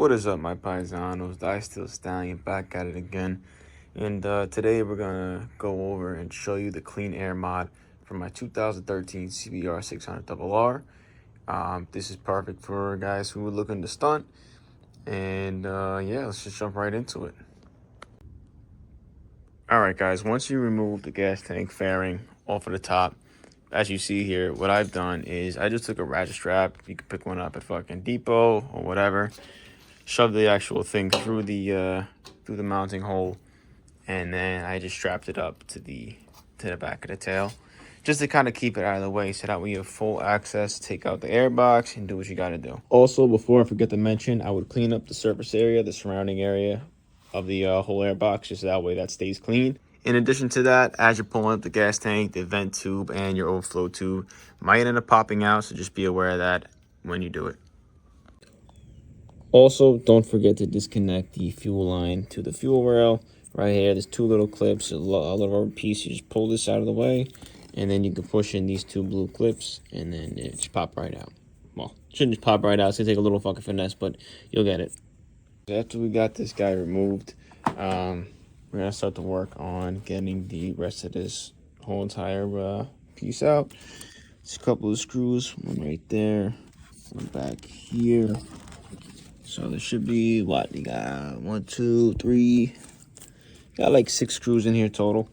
What is up, my paisanos? I Still Stallion back at it again. And today we're gonna go over and show you the clean air mod for my 2013 CBR600RR. This is perfect for guys who are looking to stunt. And yeah, let's just jump right into it. Alright guys, once you remove the gas tank fairing off of the top, as you see here, what I've done is I just took a ratchet strap. You can pick one up at fucking Depot or whatever. Shove the actual thing through the mounting hole, and then I just strapped it up to the back of the tail, just to kind of keep it out of the way, so that way you have full access, take out the air box, and do what you got to do. Also, before I forget to mention, I would clean up the surface area, the surrounding area of the whole air box, just that way that stays clean. In addition to that, as you're pulling up the gas tank, the vent tube and your overflow tube might end up popping out, so just be aware of that when you do it. Also, don't forget to disconnect the fuel line to the fuel rail. Right here, there's two little clips, a little rubber piece. You just pull this out of the way, and then you can push in these two blue clips, and then it just pop right out. Well, it shouldn't just pop right out. It's going to take a little fucking finesse, but you'll get it. After we got this guy removed, we're going to start to work on getting the rest of this whole entire piece out. There's a couple of screws, one right there, one back here. So there should be, what, you got 1, 2, 3, got like 6 screws in here total.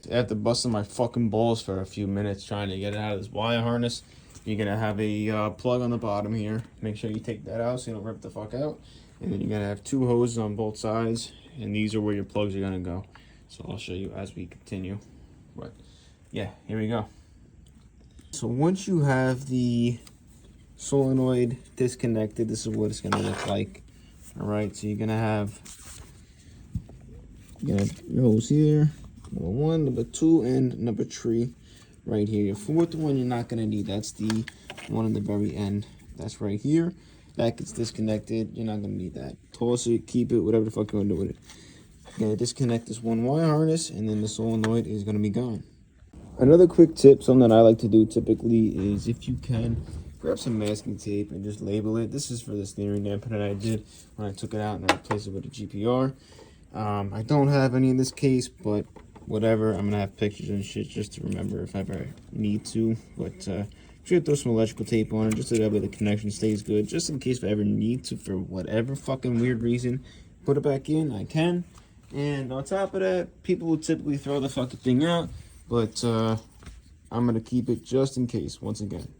After busting my fucking balls for a few minutes trying to get it out of this wire harness, you're gonna have a plug on the bottom here. Make sure you take that out so you don't rip the fuck out. And then you're gonna have 2 hoses on both sides, and these are where your plugs are gonna go. So I'll show you as we continue. But yeah, here we go. So once you have the solenoid disconnected, this is what it's going to look like. All right, so you're going to have your hose here, number 1, number 2, and number 3 right here. Your 4th one you're not going to need. That's the one at the very end. That's right here. That gets disconnected. You're not going to need that. Toss it, keep it, whatever the fuck you want to do with it. You're going to disconnect this one wire harness, and then the solenoid is going to be gone. Another quick tip, something that I like to do typically, is if you can, grab some masking tape and just label it. This is for the steering damper that I did when I took it out and I replaced it with a GPR. I don't have any in this case, but whatever. I'm going to have pictures and shit just to remember if I ever need to. But should throw some electrical tape on it just so that way the connection stays good. Just in case if I ever need to, for whatever fucking weird reason, put it back in, I can. And on top of that, people will typically throw the fucking thing out. But I'm going to keep it just in case, once again.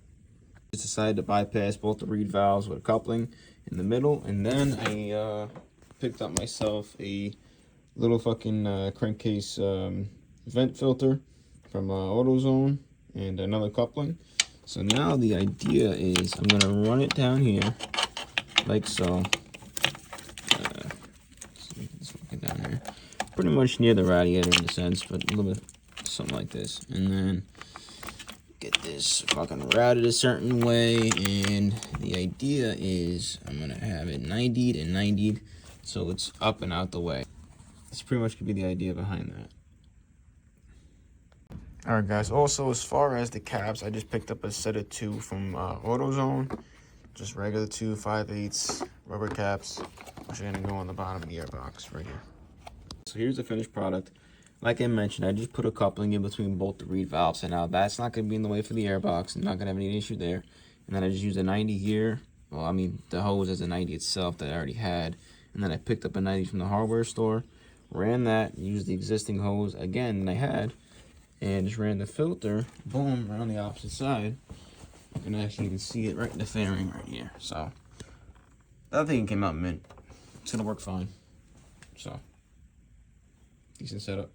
Just decided to bypass both the reed valves with a coupling in the middle, and then I picked up myself a little fucking crankcase vent filter from AutoZone and another coupling. So now the idea is I'm gonna run it down here like so. This fucking down here, pretty much near the radiator in a sense, but a little bit something like this, and then get this fucking routed a certain way, and the idea is I'm gonna have it 90'd and 90'd so it's up and out the way. That's pretty much could be the idea behind that. Alright guys, also as far as the caps, I just picked up a set of 2 from AutoZone. Just regular 2 5/8 rubber caps, which are gonna go on the bottom of the airbox right here. So here's the finished product. Like I mentioned, I just put a coupling in between both the reed valves, and now that's not going to be in the way for the airbox. I'm not going to have any issue there. And then I just used a 90 here. Well, I mean, the hose as a 90 itself that I already had. And then I picked up a 90 from the hardware store, ran that, used the existing hose again that I had, and just ran the filter, boom, around the opposite side. You can actually even see it right in the fairing right here. So, that thing came out mint. It's going to work fine. So, decent setup.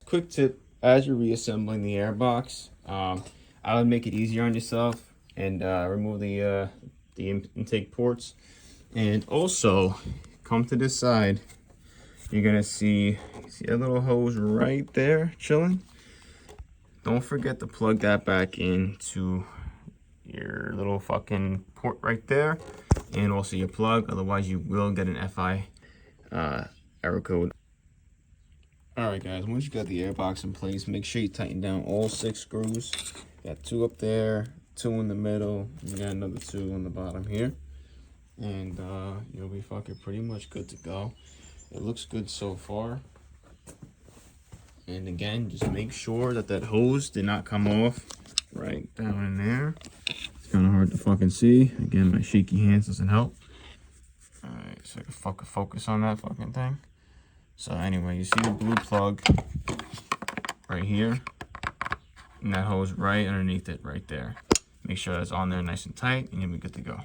Quick tip, as you're reassembling the airbox, I would make it easier on yourself and remove the intake ports. And also, come to this side, you're gonna see a little hose right there chilling. Don't forget to plug that back into your little fucking port right there, and also your plug, otherwise you will get an FI error code. Alright guys, once you got the airbox in place, make sure you tighten down all 6 screws. Got 2 up there, 2 in the middle, you got another 2 on the bottom here. and you'll be fucking pretty much good to go. It looks good so far. And again, just make sure that that hose did not come off right down in there. It's kind of hard to fucking see. Again, my shaky hands doesn't help. Alright, so I can fucking focus on that fucking thing. So anyway, you see the blue plug right here, and that hose right underneath it right there. Make sure that's on there nice and tight, and you'll be good to go.